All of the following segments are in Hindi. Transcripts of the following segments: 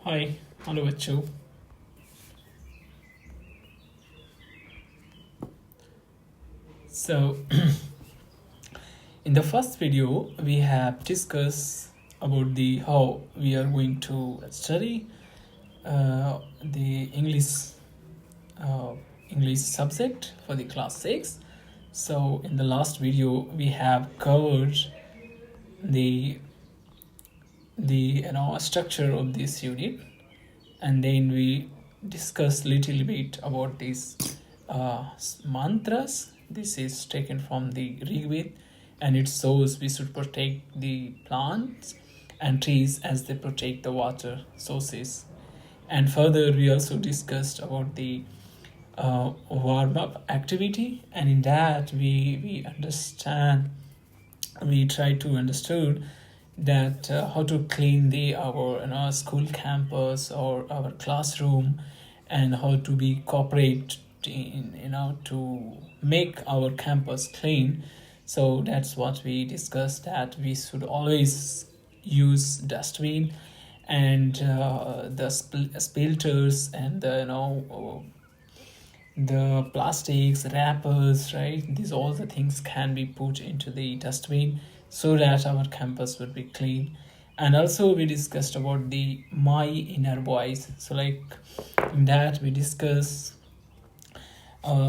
हाय। हेलो बच्चों। So, in the first video, we have discussed about the how we are going to study the uh, English subject for the class 6. So, in the last video, we have covered the structure of this unit, and then we discussed little bit about these mantras. This is taken from the Rigved, and it shows we should protect the plants and trees as they protect the water sources. And further, we also discussed about the warm-up activity, and in that we try to understood that how to clean the our school campus or our classroom, and how to be cooperate in to make our campus clean. So that's what we discussed, that we should always use dustbin, and the filters, and the plastics wrappers, right? These all the things can be put into the dustbin so that our campus would be clean. And also we discussed about the my inner voice. So like in that we discuss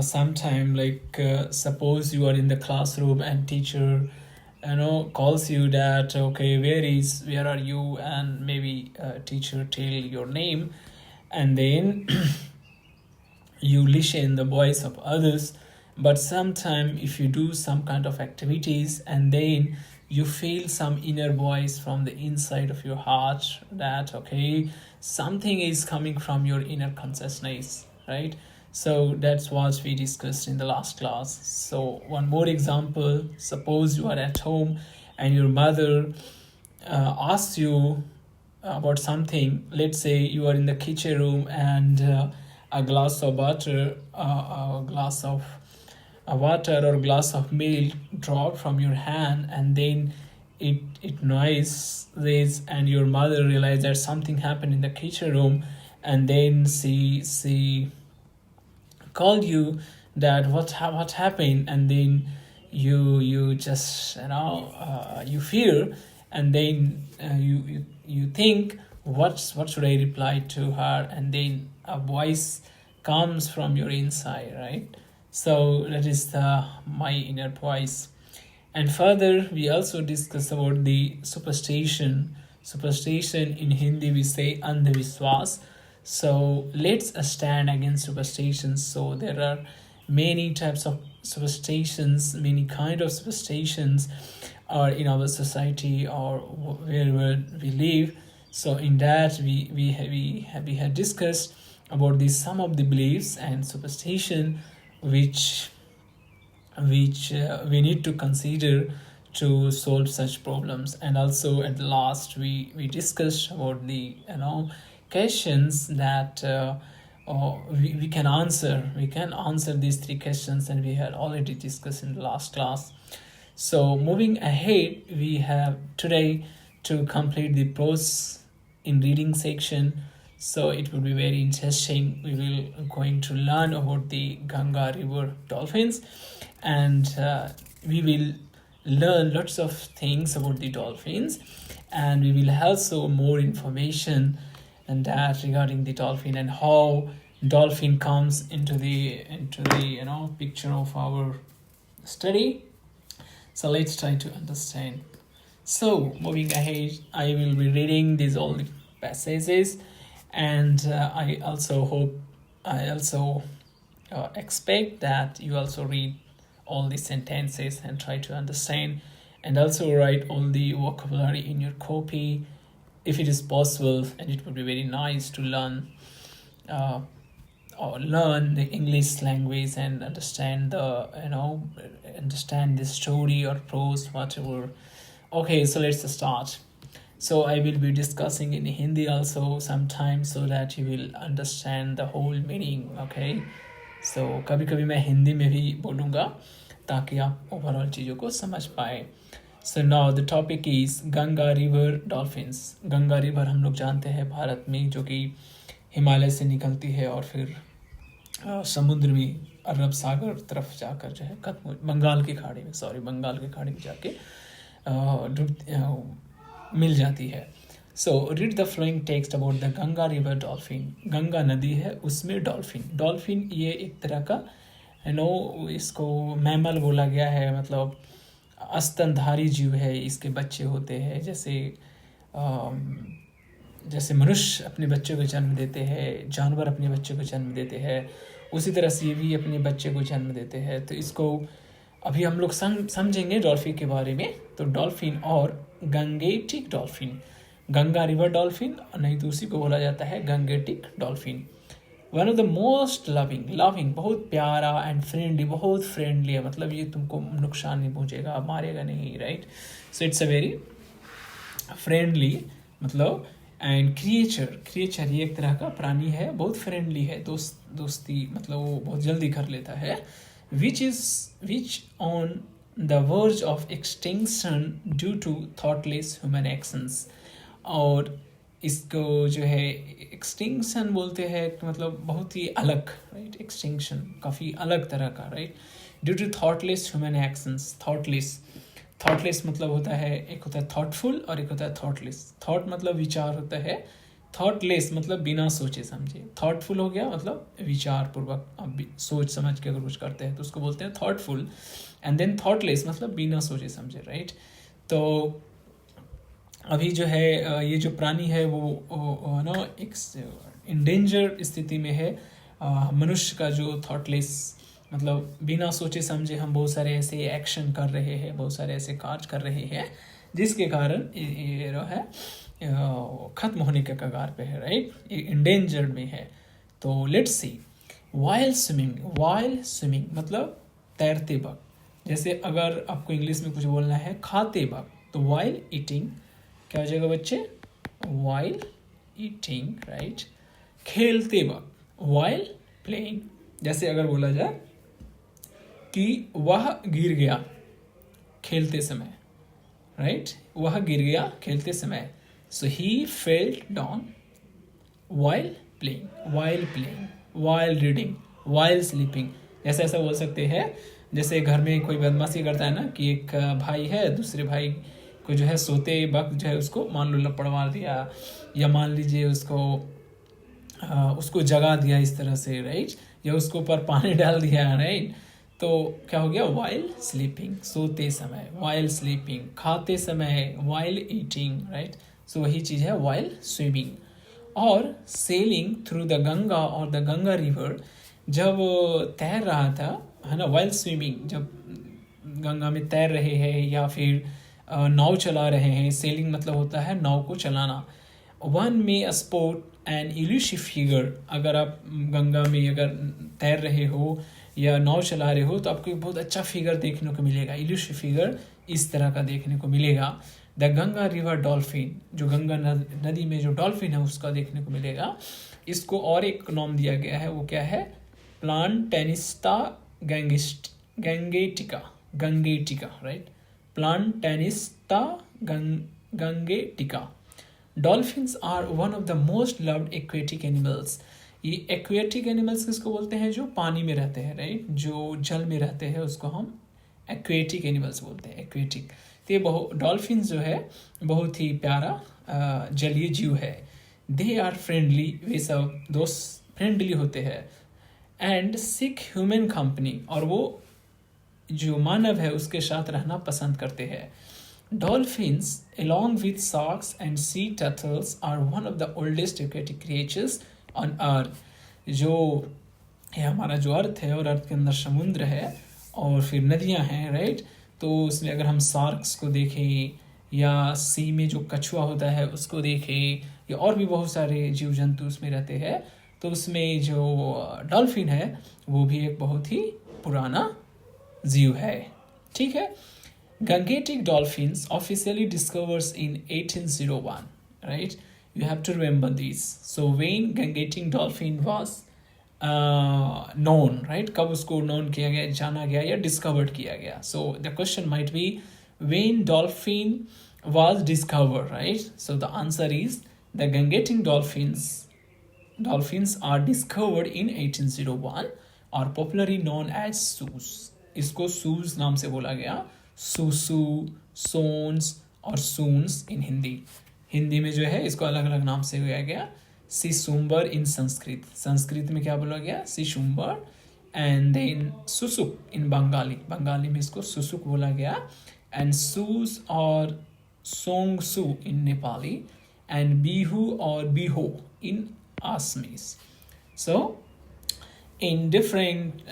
sometime like suppose you are in the classroom and teacher calls you that, okay, where are you, and maybe teacher tell your name, and then you listen the voice of others. But sometime if you do some kind of activities, and then you feel some inner voice from the inside of your heart, that okay, something is coming from your inner consciousness, right? So that's what we discussed in the last class. So one more example: suppose you are at home and your mother asks you about something. Let's say you are in the kitchen room, and a glass of water, a glass of water or glass of milk drop from your hand, and then it noises, and your mother realized that something happened in the kitchen room, and then she called you that what happened, and then you just you fear, and then you think, what should I reply to her, and then a voice comes from your inside, right? So that is the my inner voice. And further we also discuss about the superstition. In Hindi we say andhviswas. So let's stand against superstitions. So there are many types of superstitions, many kind of superstitions are in our society or wherever we live. So in that we had discussed about the some of the beliefs and superstition which we need to consider to solve such problems. And also at last we discussed about the questions that we can answer these three questions, and we had already discussed in the last class. So moving ahead, we have today to complete the prose in reading section. So it will be very interesting. We will going to learn about the Ganga river dolphins, and we will learn lots of things about the dolphins, and we will also more information and that regarding the dolphin, and how dolphin comes into the picture of our study. So let's try to understand. So moving ahead, I will be reading these all the passages, and I also expect that you also read all the sentences and try to understand, and also write all the vocabulary in your copy if it is possible. And it would be very nice to learn or learn the English language and understand the story or prose, whatever. Okay, so let's start. So I will be discussing in Hindi also sometimes, so that you will understand the whole meaning. Okay, so कभी कभी मैं हिंदी में भी बोलूँगा ताकि आप ओवरऑल चीज़ों को समझ पाए. So now the topic is Ganga river dolphins. Ganga river हम लोग जानते हैं भारत में, जो कि हिमालय से निकलती है और फिर समुद्र में अरब सागर तरफ जाकर जो है खत्म बंगाल की खाड़ी में, बंगाल की खाड़ी में जाके मिल जाती है। So read the flowing text about the Ganga river dolphin. Ganga नदी है, उसमें डॉल्फिन। डॉल्फिन ये एक तरह का इसको मैमल बोला गया है, मतलब स्तनधारी जीव है। इसके बच्चे होते हैं, जैसे मनुष्य अपने बच्चे को जन्म देते हैं, जानवर अपने बच्चे को जन्म देते हैं, उसी तरह से ये भी अपने बच्चे को जन्म देते हैं। तो इसको अभी हम लोग समझेंगे डॉल्फिन के बारे में। तो डॉल्फिन और Gangetic dolphin, Ganga river dolphin, नहीं तो उसी को बोला जाता है Gangetic dolphin. One of the most loving, बहुत प्यारा एंड फ्रेंडली, बहुत फ्रेंडली है, मतलब ये तुमको नुकसान नहीं पहुंचेगा, मारेगा नहीं, right. So it's a very friendly, मतलब एंड क्रिएचर ये एक तरह का प्राणी है, बहुत फ्रेंडली है, दोस्ती मतलब वो बहुत जल्दी कर लेता है। Which on the verge of extinction due to thoughtless human actions. और इसको जो है एक्सटिंक्शन बोलते हैं, मतलब बहुत ही अलग, राइट। एक्सटिंक्शन काफ़ी अलग तरह का, right. Due to thoughtless human actions. Thoughtless मतलब होता है, एक होता है थॉटफुल और एक होता है थॉटलेस। थॉट मतलब विचार होता है, थॉटलेस मतलब बिना सोचे समझे। थॉटफुल हो गया मतलब विचार पूर्वक अब सोच समझ के अगर कुछ करते हैं तो उसको बोलते हैं थॉटफुल। एंड देन थॉटलेस मतलब बिना सोचे समझे, राइट। तो अभी जो है ये जो प्राणी है वो नो एक इंडेंजर स्थिति में है। मनुष्य का जो थॉटलेस मतलब बिना सोचे समझे हम बहुत सारे ऐसे एक्शन कर रहे हैं, बहुत सारे ऐसे कार्य कर रहे हैं, जिसके कारण ये जो है खत्म होने के कगार पे है, राइट। ये इंडेंजर्ड में है। तो लेट्स सी। वाइल स्विमिंग मतलब तैरते वक्त। जैसे अगर आपको इंग्लिश में कुछ बोलना है खाते वक्त, तो वाइल ईटिंग क्या हो जाएगा बच्चे, वाइल ईटिंग, राइट। खेलते वक्त वाइल प्लेइंग। जैसे अगर बोला जाए कि वह गिर गया खेलते समय, राइट, वह गिर गया खेलते समय। So he felt down while playing, while reading, while sleeping. जैसे ऐसा बोल सकते हैं, जैसे घर में कोई बदमाशी करता है ना, कि एक भाई है, दूसरे भाई को जो है सोते वक्त जो है उसको मान लो लपड़ मार दिया, या मान लीजिए उसको जगा दिया इस तरह से, राइट, या उसको ऊपर पानी डाल दिया, राइट। तो क्या हो गया, वाइल स्लीपिंग, सोते समय, वाइल स्लीपिंग, खाते समय, वाइल ईटिंग, राइट। सो वही चीज़ है वाइल स्विमिंग। और सेलिंग थ्रू द गंगा और द गंगा रिवर, जब तैर रहा था, है ना, वाइल स्विमिंग, जब गंगा में तैर रहे हैं या फिर नाव चला रहे हैं। सेलिंग मतलब होता है नाव को चलाना। वन में स्पोर्ट एंड इल्यूसिव फिगर। अगर आप गंगा में अगर तैर रहे हो या नाव चला रहे हो तो आपको एक बहुत अच्छा फिगर देखने को मिलेगा, इल्यूसिव फिगर इस तरह का देखने को मिलेगा। द गंगा रिवर डॉल्फिन, जो गंगा नदी में जो डॉल्फिन है उसका देखने को मिलेगा। इसको और एक नाम दिया गया है, वो क्या है, Platanista gangetica, right, Platanista gangetica. Dolphins are one of the most loved aquatic animals. ये एक्वेटिक एनिमल्स किसको बोलते हैं, जो पानी में रहते हैं, राइट, जो जल में रहते हैं उसको हम एक्वेटिक एनिमल्स बोलते हैं, एक्वेटिक। तो ये डॉल्फिन जो है बहुत ही प्यारा जलीय जीव है। दे आर फ्रेंडली, वे सब दोस्त फ्रेंडली होते हैं। एंड सीक ह्यूमन कंपनी, और वो जो मानव है उसके साथ रहना पसंद करते हैं। Dolphins, along with sharks and sea turtles, are one of the oldest aquatic creatures on Earth. जो है हमारा जो अर्थ है, और अर्थ के अंदर समुद्र है और फिर नदियां हैं, राइट। तो उसमें अगर हम शार्क्स को देखें या सी में जो कछुआ होता है उसको देखें, या और भी बहुत सारे जीव जंतु उसमें रहते हैं, तो उसमें जो डॉल्फिन है वो भी एक बहुत ही पुराना जीव है, ठीक है। Gangetic dolphins officially discovered in 1801, right? You have to remember this. So when Gangetic dolphin was known, right? कब उसको known किया गया, जाना गया या discovered किया गया? So the question might be, when dolphin was discovered, right? So the answer is the Gangetic dolphins are discovered in 1801 और popularly known as सूस. इसको सूस नाम से बोला गया. सूसू, सोन्स और सून्स इन हिंदी में जो है इसको अलग अलग नाम से लिया गया. सिसुम्बर इन संस्कृत में क्या बोला गया? सिसुम्बर. एंड देन सुसुक इन बंगाली में इसको सुसुक बोला गया. एंड सूस और सोंगसू इन नेपाली. एंड बिहू और बिहो in Assamese. So in different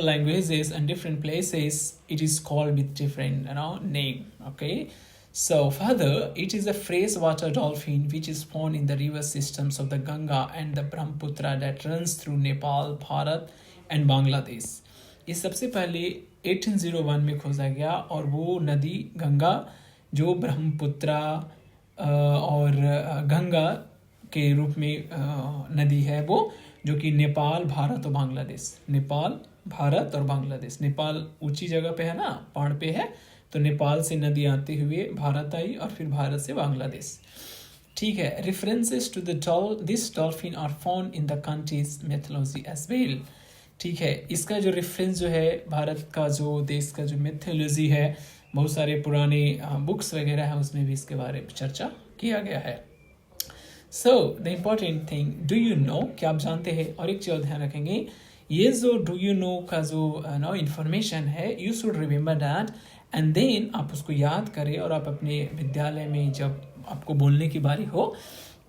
languages and different places it is called with different name. Okay, so further it is a freshwater dolphin which is found in the river systems of the Ganga and the Brahmaputra that runs through Nepal, Bharat and Bangladesh. ये सबसे पहले 1801 में खोजा गया और वो नदी गंगा जो ब्रह्मपुत्रा और गंगा के रूप में नदी है वो, जो कि नेपाल, भारत और बांग्लादेश. नेपाल, भारत और बांग्लादेश. नेपाल ऊंची जगह पे है ना, पहाड़ पे है, तो नेपाल से नदी आते हुए भारत आई और फिर भारत से बांग्लादेश. ठीक है. References to this dolphin are found in the country's mythology as well. ठीक है. इसका जो रेफरेंस जो है भारत का जो देश का जो मैथोलॉजी है, बहुत सारे पुराने बुक्स वगैरह है, उसमें भी इसके बारे में चर्चा किया गया है. So the important thing, do you know, क्या आप जानते हैं? और एक चीज़ ध्यान रखेंगे, ये जो डू यू नो का जो इन्फॉर्मेशन है, you should remember that and then आप उसको याद करें और आप अपने विद्यालय में जब आपको बोलने की बारी हो,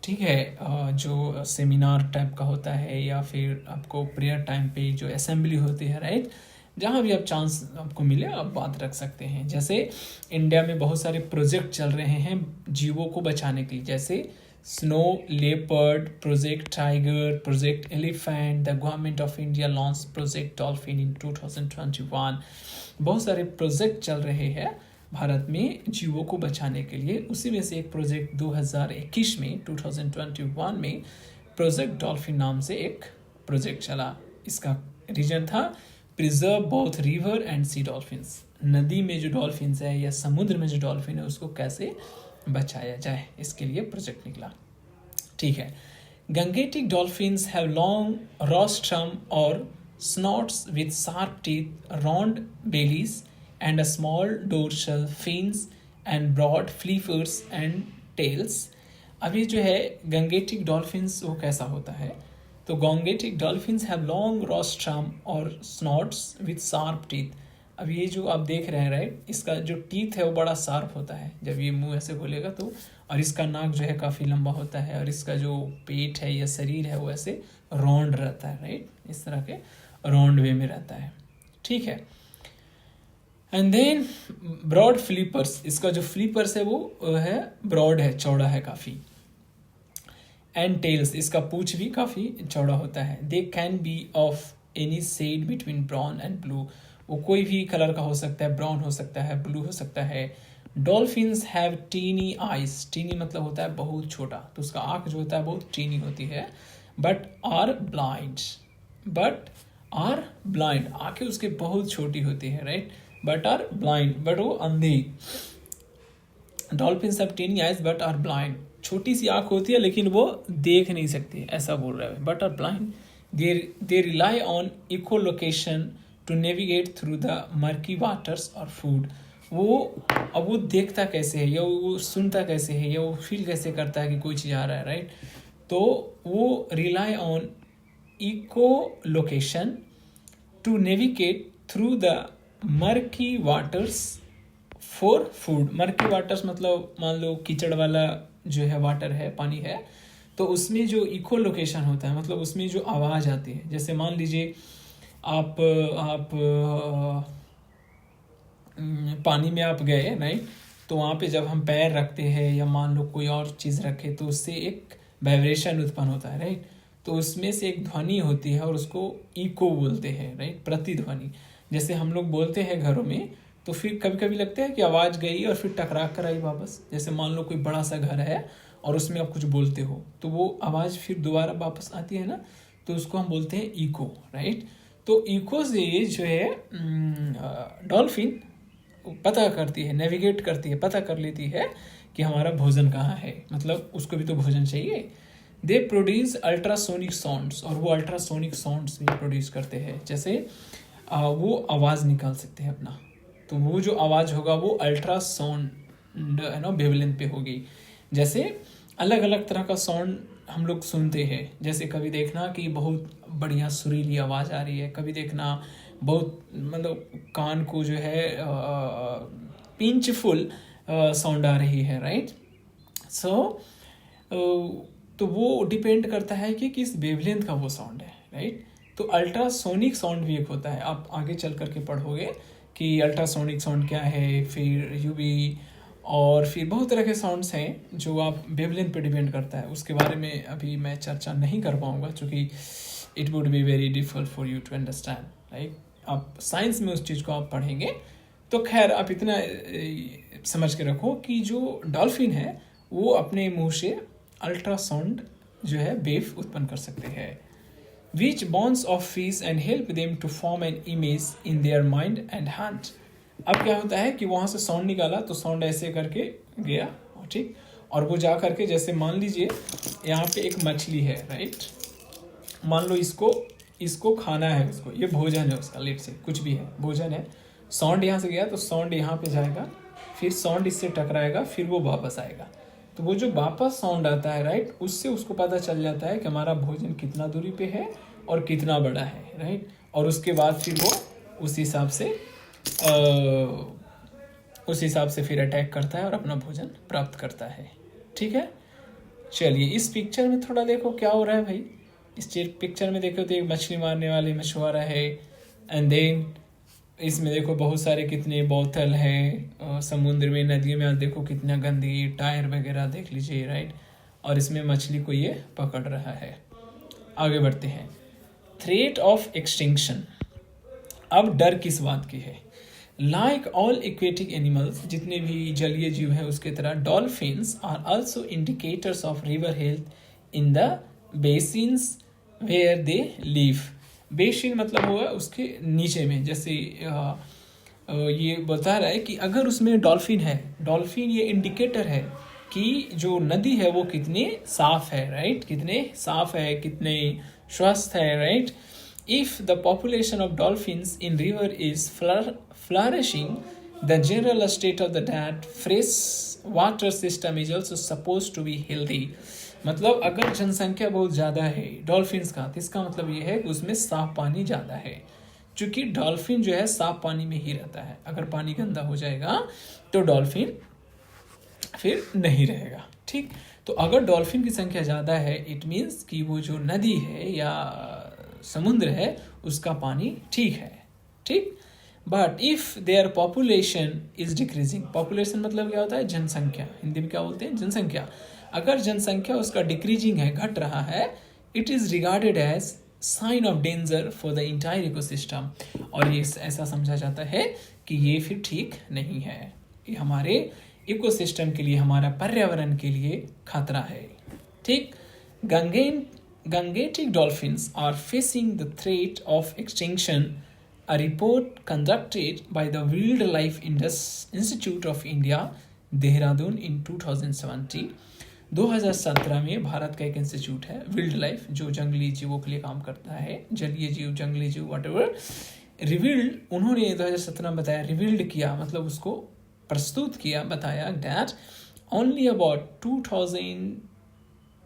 ठीक है, जो सेमिनार टाइप का होता है या फिर आपको प्रेयर टाइम पे जो असेंबली होती है, राइट, जहाँ भी आप चांस आपको मिले आप बात रख सकते हैं. जैसे इंडिया में बहुत सारे प्रोजेक्ट चल रहे हैं जीवों को बचाने के लिए, जैसे snow leopard project, tiger project, elephant. The government of India launch project dolphin in 2021. बहुत सारे प्रोजेक्ट चल रहे हैं भारत में जीवों को बचाने के लिए. उसी में से एक प्रोजेक्ट 2021 में 2021 में प्रोजेक्ट डॉल्फिन नाम से एक प्रोजेक्ट चला. इसका रीजन था preserve both river and sea dolphins. नदी में जो डॉल्फिन्स है या समुद्र में जो डॉल्फिन है उसको कैसे बचाया जाए, इसके लिए प्रोजेक्ट निकला. ठीक है. Gangetic dolphins have long rostrum और snouts with sharp teeth, round bellies and a small dorsal fins and broad flippers and tails. अभी जो है गंगेटिक डॉल्फिन्स वो कैसा होता है, तो Gangetic dolphins have long rostrum और स्नॉट्स विद शार्प टीथ. अब ये जो आप देख रहे हैं, राइट, इसका जो टीथ है वो बड़ा शार्प होता है जब ये मुंह ऐसे बोलेगा तो, और इसका नाक जो है काफ़ी लंबा होता है और इसका जो पेट है या शरीर है वो ऐसे राउंड रहता है, राइट, इस तरह के राउंड वे में रहता है. ठीक है. एंड देन ब्रॉड फ्लिपर्स, इसका जो फ्लिपर्स है वो है ब्रॉड है, चौड़ा है काफ़ी. एंड टेल्स, इसका पूंछ भी काफ़ी चौड़ा होता है. They can be of any shade between brown and blue. वो कोई भी कलर का हो सकता है, ब्राउन हो सकता है, ब्लू हो सकता है. Dolphins have tiny eyes. Tiny मतलब होता है बहुत छोटा, तो उसका आँख जो होता है बहुत टीनी होती है. बट आर ब्लाइंड, आँखें उसके बहुत छोटी होती है, right, but are blind, but वो अंधे. Dolphins have tiny eyes but are blind. छोटी सी आँख होती है लेकिन वो देख नहीं सकती, ऐसा बोल रहा है. But are blind. They rely on echolocation to navigate through the murky waters और फूड. अब वो देखता कैसे है या वो सुनता कैसे है या वो फील कैसे करता है कि कोई चीज़ आ रहा है, राइट. तो वो rely on echo location to navigate through the murky waters for food. Murky waters मतलब मान लो कीचड़ वाला जो है वाटर है, पानी है, तो उसमें जो इको लोकेशन होता है मतलब उसमें जो आवाज़ आती है, जैसे मान लीजिए आप पानी में आप गए, राइट, तो वहाँ पे जब हम पैर रखते हैं या मान लो कोई और चीज़ रखे तो उससे एक वाइब्रेशन उत्पन्न होता है, राइट. तो उसमें से एक ध्वनि होती है और उसको इको बोलते हैं, राइट, प्रतिध्वनि. जैसे हम लोग बोलते हैं घरों में, तो फिर कभी कभी लगता है कि आवाज़ गई और फिर टकरा कर आई वापस. जैसे मान लो कोई बड़ा सा घर है और उसमें आप कुछ बोलते हो तो वो आवाज़ फिर दोबारा वापस आती है ना, तो उसको हम बोलते हैं इको, राइट. तो इको से जो है डॉल्फिन पता करती है, नेविगेट करती है, पता कर लेती है कि हमारा भोजन कहाँ है, मतलब उसको भी तो भोजन चाहिए। दे प्रोड्यूस अल्ट्रासोनिक साउंड्स, और वो अल्ट्रासोनिक साउंड्स भी प्रोड्यूस करते हैं। जैसे वो आवाज़ निकाल सकते हैं अपना, तो वो जो आवाज़ होगा वो अल्ट्रासाउंड वेवलेंथ पे होगी। जैसे अलग अलग तरह का साउंड हम लोग सुनते हैं, जैसे कभी देखना कि बहुत बढ़िया सुरीली आवाज़ आ रही है, कभी देखना बहुत मतलब कान को जो है पिंचफुल साउंड आ रही है, राइट। सो तो वो डिपेंड करता है कि किस वेवलेंथ का वो साउंड है, राइट। तो अल्ट्रासोनिक साउंड भी एक होता है, आप आगे चल करके पढ़ोगे कि अल्ट्रासोनिक साउंड क्या है, फिर यूवी, और फिर बहुत तरह के साउंड्स हैं जो आप वेवलेंथ पे डिपेंड करता है। उसके बारे में अभी मैं चर्चा नहीं कर पाऊँगा, क्योंकि it would be very difficult for you to understand, right. आप साइंस में उस चीज़ को आप पढ़ेंगे। तो खैर आप इतना समझ के रखो कि जो डॉल्फिन है वो अपने मुंह से अल्ट्रासाउंड जो है वेव उत्पन्न कर सकते हैं, which bonds of fish and help them to form an image in their mind and hand। अब क्या होता है कि वहाँ से साउंड निकाला तो साउंड ऐसे करके गया, ठीक, और वो जा करके, जैसे मान लीजिए यहाँ पे एक मछली है, राइट, मान लो इसको खाना है, उसको, ये भोजन है उसका, लेट से कुछ भी है, भोजन है। साउंड यहाँ से गया तो साउंड यहाँ पे जाएगा, फिर साउंड इससे टकराएगा, फिर वो वापस आएगा। तो वो जो वापस साउंड आता है, राइट, उससे उसको पता चल जाता है कि हमारा भोजन कितना दूरी पे है और कितना बड़ा है, राइट। और उसके बाद फिर वो उस हिसाब से फिर अटैक करता है और अपना भोजन प्राप्त करता है, ठीक है। चलिए इस पिक्चर में थोड़ा देखो क्या हो रहा है भाई। इस पिक्चर में देखो तो एक मछली मारने वाले मछुआरा है, एंड देन इसमें देखो बहुत सारे कितने बोतल है, समुद्र में, नदियों में आप देखो कितना गंदगी, टायर वगैरह देख लीजिए, राइट। और इसमें मछली को ये पकड़ रहा है। आगे बढ़ते हैं। Threat of extinction. अब डर किस बात की है? लाइक ऑल एक्वेटिक एनिमल्स, जितने भी जलीय जीव हैं उसके तरह, dolphins are also indicators of river health in the basins where they live. Basin मतलब हुआ उसके नीचे में, जैसे ये बता रहा है कि अगर उसमें डॉल्फिन है, डॉल्फिन ये इंडिकेटर है कि जो नदी है वो कितनी साफ है, राइट, कितने साफ है, कितने स्वस्थ है, right. If the population of dolphins in river is flourishing, the general state of the that fresh water system is also supposed to be healthy। मतलब अगर जनसंख्या बहुत ज़्यादा है डॉल्फिन्स का, तो इसका मतलब ये है कि उसमें साफ पानी ज़्यादा है, क्योंकि डॉल्फिन जो है साफ पानी में ही रहता है। अगर पानी गंदा हो जाएगा तो डॉल्फिन फिर नहीं रहेगा, ठीक। तो अगर डॉल्फिन की संख्या ज़्यादा है, इट मीन्स कि वो जो नदी है या समुद्र है उसका पानी ठीक है, ठीक। But if their population is decreasing, population मतलब क्या होता है? जनसंख्या, हिंदी में क्या बोलते हैं? जनसंख्या। अगर जनसंख्या उसका डिक्रीजिंग है, घट रहा है, it is regarded as sign of danger for the entire ecosystem. और ये ऐसा समझा जाता है कि ये फिर ठीक नहीं है, ये हमारे इकोसिस्टम के लिए, हमारा पर्यावरण के लिए खतरा है, ठीक। Gangetic dolphins are facing the threat of extinction. A report conducted by the Wildlife Institute of India, Dehradun in 2017 में भारत का एक इंस्टीट्यूट है वाइल्ड लाइफ, जो जंगली जीवों के लिए काम करता है, जलीय जीव, जंगली जीव, व्हाटएवर, रिवील्ड, उन्होंने 2017 में बताया, रिवील्ड किया मतलब उसको प्रस्तुत किया, बताया that only about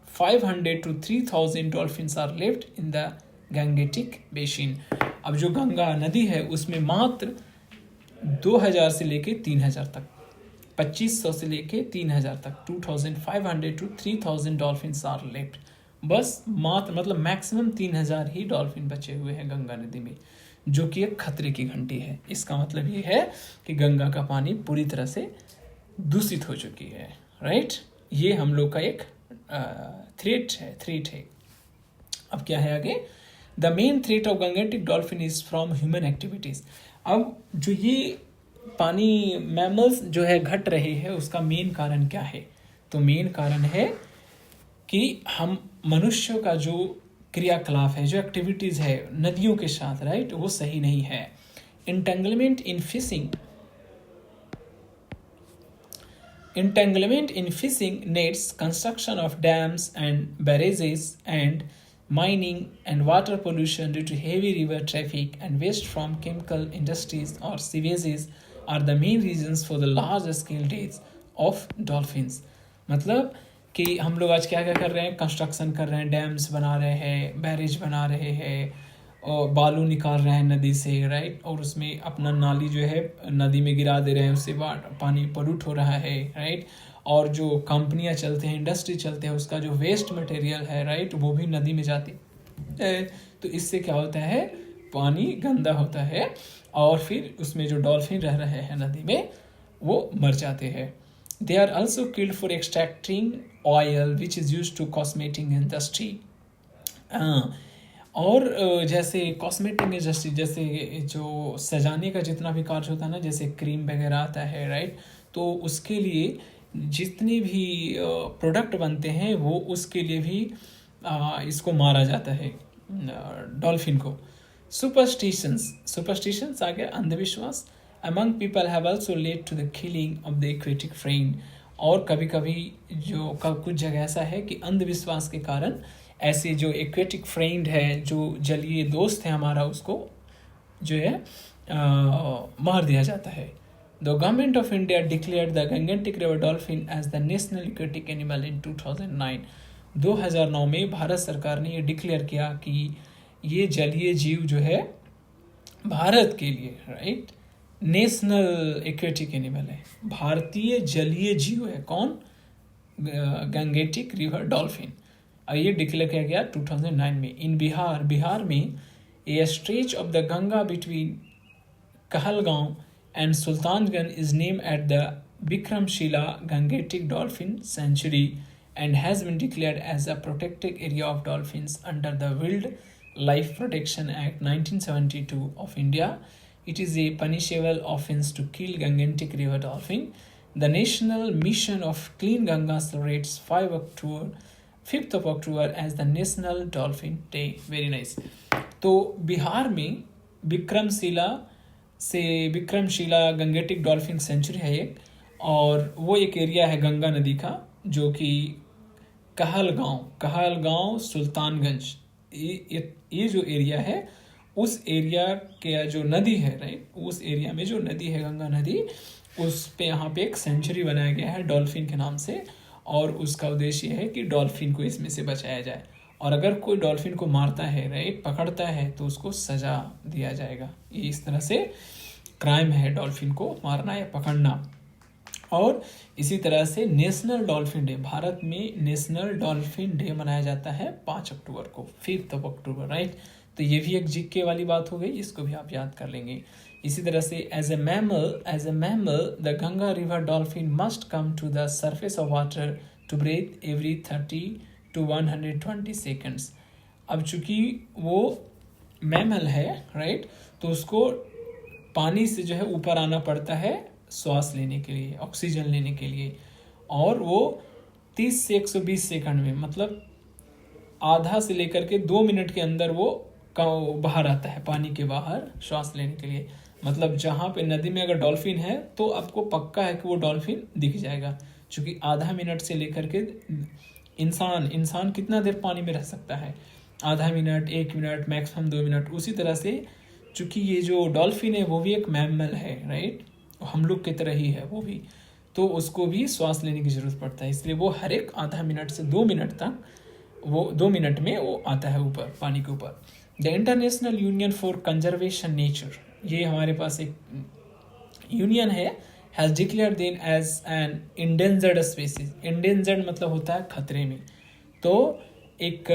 2500 to 3000 dolphins are left in the Gangetic Basin। अब जो गंगा नदी है उसमें मात्र 2000 से लेके 3000 तक, 2500 से लेके 3000 तक, 2500 to 3000 डॉल्फिन्स आर लेफ्ट। बस मात्र मतलब मैक्सिमम 3000 ही डॉल्फिन बचे हुए हैं गंगा नदी में, जो कि एक खतरे की घंटी है। इसका मतलब ये है कि गंगा का पानी पूरी तरह से दूषित हो चुकी है, राइट। ये हम लोग का एक थ्रेट है। अब क्या है आगे? The main threat of Gangetic dolphin is from human activities. अब जो ये पानी मैमल्स जो है घट रहे हैं, उसका मेन कारण क्या है? तो मेन कारण है कि हम मनुष्यों का जो क्रियाकलाप है, जो एक्टिविटीज है नदियों के साथ, राइट, वो सही नहीं है। Entanglement in fishing entanglement in fishing nets, construction of dams and barrages, and mining and water pollution due to heavy river traffic and waste from chemical industries or sewages are the main reasons for the large scale deaths of dolphins. मतलब कि हम लोग आज क्या क्या कर रहे हैं, कंस्ट्रक्शन कर रहे हैं, डैम्स बना रहे हैं, बैरेज बना रहे हैं, और बालू निकाल रहे हैं नदी से, राइट, और उसमें अपना नाली जो है नदी में गिरा दे रहे हैं, उससे पानी पोल्यूट हो रहा है, राइट, और जो कंपनियां चलते हैं, इंडस्ट्री चलते हैं, उसका जो वेस्ट मटेरियल है, राइट, वो भी नदी में जाती है। तो इससे क्या होता है, पानी गंदा होता है और फिर उसमें जो डॉल्फिन रह रहे हैं नदी में वो मर जाते हैं। They are also killed for extracting oil which is use to cosmetic industry. और जैसे कॉस्मेटिक इंडस्ट्री, जैसे जो सजाने का जितना भी कार्य होता है ना, जैसे क्रीम वगैरह आता है, राइट, तो उसके लिए जितने भी प्रोडक्ट बनते हैं वो उसके लिए भी इसको मारा जाता है, डॉल्फिन को। सुपरस्टिशंस आ गया, अंधविश्वास। Among people have also led to the killing of the aquatic friend. और कभी कभी जो कुछ जगह ऐसा है कि अंधविश्वास के कारण ऐसे जो एक्वेटिक फ्रेंड है, जो जलीय दोस्त है हमारा, उसको जो है मार दिया जाता है। The government of India declared the Gangetic river dolphin as the national aquatic animal in 2009। 2009 में भारत सरकार ने ये डिक्लेयर किया कि ये जलीय जीव जो है भारत के लिए, राइट, नेशनल एक्वेटिक एनिमल है, भारतीय जलीय जीव है। कौन? Gangetic river dolphin. ये डिक्लेयर किया गया 2009 में। इन बिहार में a stretch of the Ganga between Kahalgaon and Sultanganj is name at the Vikramshila gangetic dolphin sanctuary and has been declared as a protected area of dolphins under the wild life protection act 1972 of India. It is a punishable offense to kill Gangetic river dolphin. The National Mission of Clean Ganga celebrates 5th of October as the National Dolphin Day. Very nice. तो बिहार में विक्रमशिला गंगेटिक डॉल्फिन सेंचुरी है एक, और वो एक एरिया है गंगा नदी का जो कि कहलगांव सुल्तानगंज, ये जो एरिया है, उस एरिया के जो नदी है, राइट, उस एरिया में जो नदी है गंगा नदी, उस पे यहाँ पे एक सेंचुरी बनाया गया है डॉल्फिन के नाम से, और उसका उद्देश्य है कि डॉल्फिन को इसमें से बचाया जाए, और अगर कोई डॉल्फिन को मारता है, राइट, पकड़ता है, तो उसको सजा दिया जाएगा। ये इस तरह से क्राइम है डॉल्फिन को मारना या पकड़ना। और इसी तरह से नेशनल डॉल्फिन डे, भारत में नेशनल डॉल्फिन डे मनाया जाता है 5 अक्टूबर को, 5th of October, राइट। तो ये भी एक जीके वाली बात हो गई, इसको भी आप याद कर लेंगे। इसी तरह से as a mammal the Ganga river dolphin must come to the surface of water to breathe every 30 to 120 seconds. अब चूंकि वो मैमल है, राइट, तो उसको पानी से जो है ऊपर आना पड़ता है श्वास लेने के लिए, ऑक्सीजन लेने के लिए, और वो 30 से 120 सेकंड में, मतलब आधा से लेकर के 2 मिनट के अंदर वो बाहर आता है, पानी के बाहर श्वास लेने के लिए। मतलब जहाँ पे नदी में अगर डॉल्फिन है तो आपको पक्का है कि वो डॉल्फिन दिख जाएगा, क्योंकि आधा मिनट से लेकर के इंसान कितना देर पानी में रह सकता है, आधा मिनट, 1 मिनट, मैक्सिमम 2 मिनट। उसी तरह से चूंकि ये जो डॉल्फिन है वो भी एक मैमल है, राइट, हम लोग की तरह ही है वो भी, तो उसको भी श्वास लेने की जरूरत पड़ता है, इसलिए वो हर एक आधा मिनट से 2 मिनट तक, वो 2 मिनट में वो आता है ऊपर, पानी के ऊपर। The international union for conservation nature, ये हमारे पास एक यूनियन है, has declare then as an endangered species. Endangered मतलब होता है खतरे में, तो एक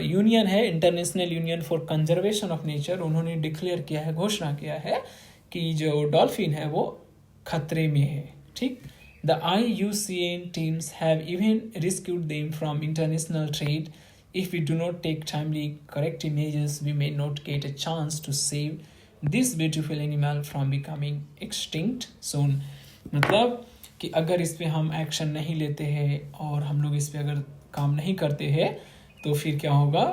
यूनियन है, international union for conservation of nature, उन्होंने डिक्लेयर किया है, घोषणा किया है कि जो डॉल्फिन है वो खतरे में है, ठीक। The IUCN teams have even rescued them from international trade. If we do not take timely corrective measures, we may not get a chance to save this beautiful animal from becoming extinct soon. मतलब कि अगर इस पे हम एक्शन नहीं लेते हैं और हम लोग इस पे अगर काम नहीं करते हैं तो फिर क्या होगा,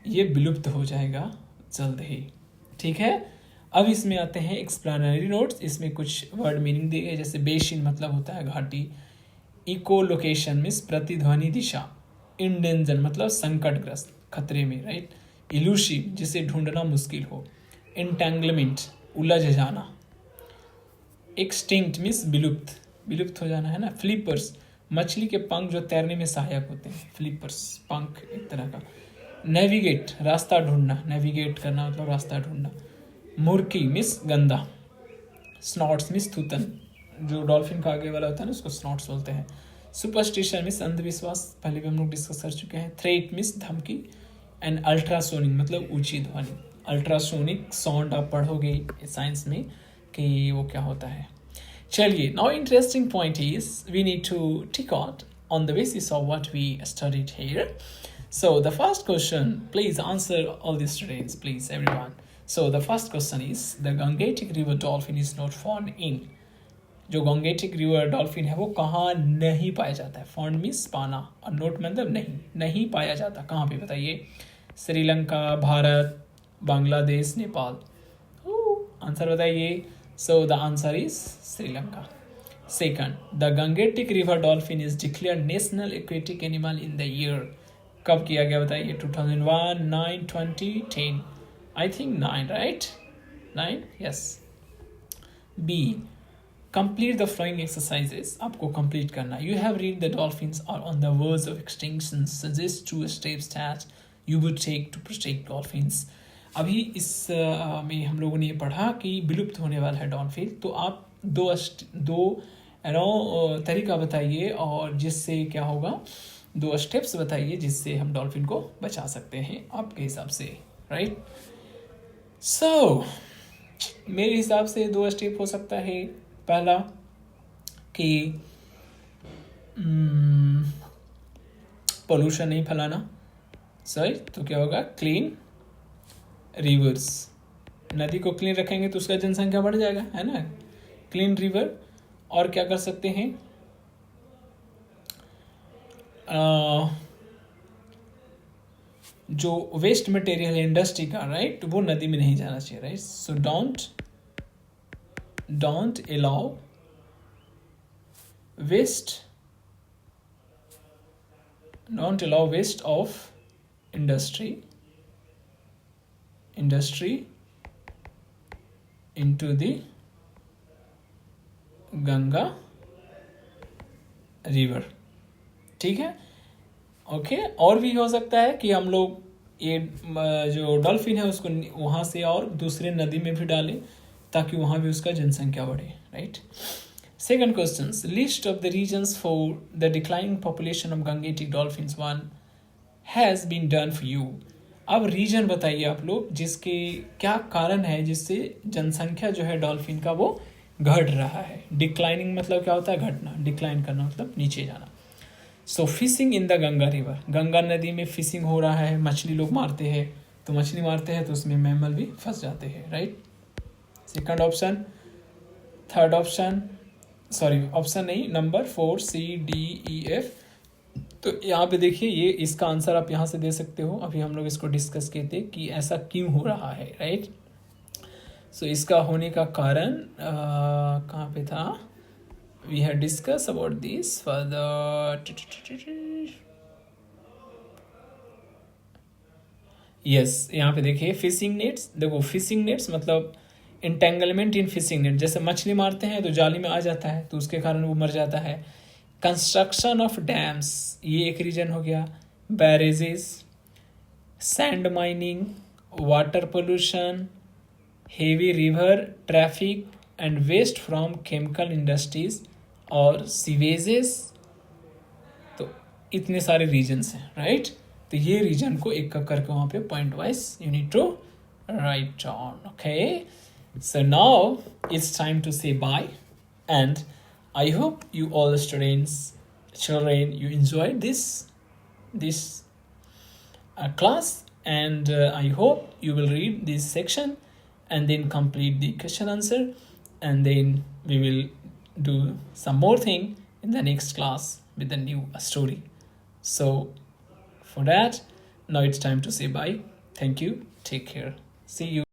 ये विलुप्त हो जाएगा जल्द ही, ठीक है। अब इसमें आते हैं एक्सप्लेनरी नोट्स। इसमें कुछ वर्ड मीनिंग दिए गए, जैसे बेसिन मतलब होता है घाटी, इको लोकेशन मीन्स प्रतिध्वनि दिशा, इंडेंजर मतलब संकटग्रस्त, खतरे में, राइट। इलूसिव जिसे ढूंढना मुश्किल हो, इंटेंगलमेंट उलझ जाना, एक्सटिंक्ट मीन्स विलुप्त, विलुप्त हो जाना, है ना। फ्लिपर्स मछली के पंख जो तैरने में सहायक होते हैं, फ्लिपर्स पंख एक तरह का। नेविगेट रास्ता ढूंढना, नेविगेट करना मतलब रास्ता ढूंढना। मुर्की मिस गंदा, स्नॉट्स मिस थूतन, जो डॉल्फिन का आगे वाला होता है ना उसको स्नॉट्स बोलते हैं। सुपरस्टिशन मिस अंधविश्वास, पहले भी हम लोग डिस्कस कर चुके हैं। थ्रेट मिस धमकी, एंड अल्ट्रासोनिक मतलब ऊंची ध्वनि। अल्ट्रासोनिक साउंड आप पढ़ोगे साइंस में कि वो क्या होता है। चलिए, now interesting point is we need to tick out on the basis of what we studied here. So the first question, please answer all the students, please everyone. So the first question is the Gangetic River dolphin is not found in. जो Gangetic River dolphin है वो कहाँ नहीं पाया जाता है? Found means पाना और नोट मतलब नहीं, नहीं पाया जाता। कहाँ पे बताइए? श्रीलंका, भारत, बांग्लादेश, नेपाल। आंसर बताइए। So the answer is Sri Lanka. Second, the Gangetic River dolphin is declared national aquatic animal in the year. कब किया गया बताइए? 2001, 9, 20, 10. I think 9, right? 9? Yes. B. Complete the following exercises. आपको complete करना। You have read the dolphins are on the verge of extinction. Suggest 2 steps that you would take to protect dolphins. अभी इस में हम लोगों ने ये पढ़ा कि विलुप्त होने वाला है डॉल्फिन, तो आप दो तरीका बताइए और जिससे क्या होगा, 2 स्टेप्स बताइए जिससे हम डॉल्फिन को बचा सकते हैं आपके हिसाब से, राइट। सो मेरे हिसाब से 2 स्टेप हो सकता है। पहला कि पोल्यूशन नहीं फैलाना, सही, तो क्या होगा, क्लीन रिवर्स। नदी को क्लीन रखेंगे तो उसका जनसंख्या बढ़ जाएगा, है ना। Clean river. और क्या कर सकते हैं, जो वेस्ट मटेरियल है इंडस्ट्री का, राइट, वो नदी में नहीं जाना चाहिए, right. So don't allow waste of industry into the Ganga river, ठीक है, ओके। और भी हो सकता है कि हम लोग ये जो डॉल्फिन है उसको वहाँ से और दूसरे नदी में भी डालें ताकि वहाँ भी उसका जनसंख्या बढ़े, right. Second question, list of the reasons for the declining population of Gangetic dolphins 1 has been done for you. अब रीजन बताइए आप लोग जिसके क्या कारण है जिससे जनसंख्या जो है डॉल्फिन का वो घट रहा है। डिक्लाइनिंग मतलब क्या होता है, घटना, डिक्लाइन करना मतलब नीचे जाना। So fishing in the Ganga river, Ganga नदी में फिशिंग हो रहा है, मछली लोग मारते हैं, तो मछली मारते हैं तो उसमें मैमल भी फंस जाते हैं, right. Second option. Third option, sorry option नहीं, नंबर 4 CDEF। तो यहाँ पे देखिए, ये इसका आंसर आप यहाँ से दे सकते हो। अभी हम लोग इसको डिस्कस किए थे कि ऐसा क्यों हो रहा है, राइट। सो इसका होने का कारण कहाँ पे था, we have discuss about this further. Yes, यहाँ पे देखिए फिशिंग नेट्स। देखो फिशिंग नेट्स मतलब इंटेंगलमेंट इन फिशिंग नेट, जैसे मछली मारते हैं तो जाली में आ जाता है तो उसके कारण वो मर जाता है। कंस्ट्रक्शन ऑफ डैम्स, ये एक रीजन हो गया। Barrages, sand mining, water pollution, heavy river traffic and waste from chemical industries और सीवेजेस। तो इतने सारे रीजन्स हैं, राइट। तो ये रीजन को एक करके वहाँ पे point wise you need to write down, okay. So now it's time to say bye and I hope you all students, children, you enjoyed this class, and I hope you will read this section and then complete the question answer, and then we will do some more thing in the next class with the new story. So for that, now it's time to say bye. Thank you, take care, see you.